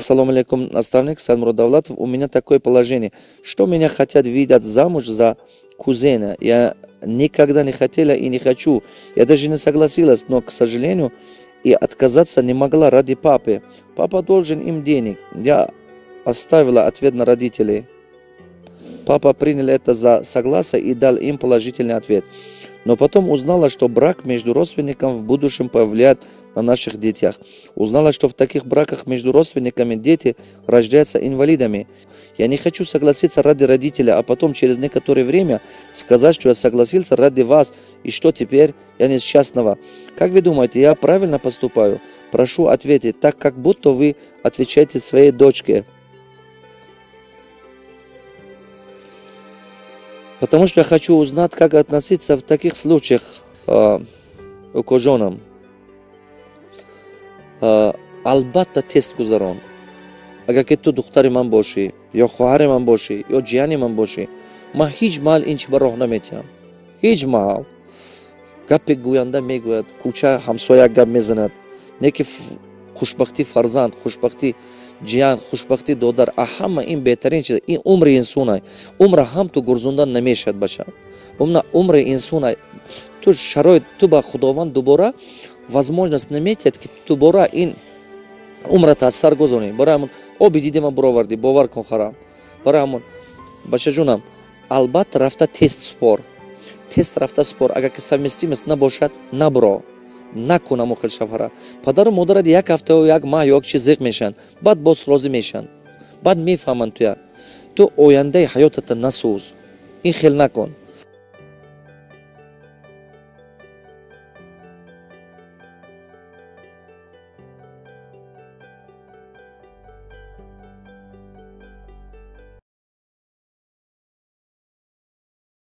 Ассаламу алейкум, наставник Саймурод Давлатов. У меня такое положение, что меня хотят видеть замуж за кузена. Я никогда не хотела и не хочу. Я даже не согласилась, но, к сожалению, и отказаться не могла ради папы. Папа должен им денег. Я оставила ответ на родителей. Папа принял это за согласие и дал им положительный ответ. Но потом узнала, что брак между родственниками в будущем повлияет на наших детях. Узнала, что в таких браках между родственниками дети рождаются инвалидами. Я не хочу согласиться ради родителя, а потом через некоторое время сказать, что я согласился ради вас, и что теперь я несчастного. Как вы думаете, я правильно поступаю? Прошу ответить, так как будто вы отвечаете своей дочке. Потому что я хочу узнать, как относиться в таких случаях к женам. Албатта тест гузарон. Ага ки ту духтари ман боши, ё хоҳари ман боши, ё ҷияни ман боши, ман ҳеҷ маҳал ин чиба роҳ наметиҳам. Ҳеҷ маҳал. Гапе гӯянда мегӯяд, кӯча ҳамсоя гап мезанад. Не ки хушбахти фарзанд, хушбахти ҷиян, хушбахти додар, а ҳама ин беҳтарин чиз. Ин умри инсонай. Умра ҳам ту гурзондан намешад баша. Умри инсонай. Ту шароит, ту ба худованд дубора возможность наметиҳад ки дубора ин умрата аз сар гузонӣ. Барои ҳамон оби дидима буровардӣ, бовар кун харам. Барои ҳамон бачаҷонам, албатта рафта тест спор. Тест рафта спор. Агар ки совместимост набошад, набро. Накунам охил шавҳара. Падару модарат як ҳафта ё як маҳ ё як чиз зиқ мешанд. Баъд боз розӣ мешанд. Баъд мефаҳманд туя. Ту ояндаи ҳаётата насӯз. Ин хел накун.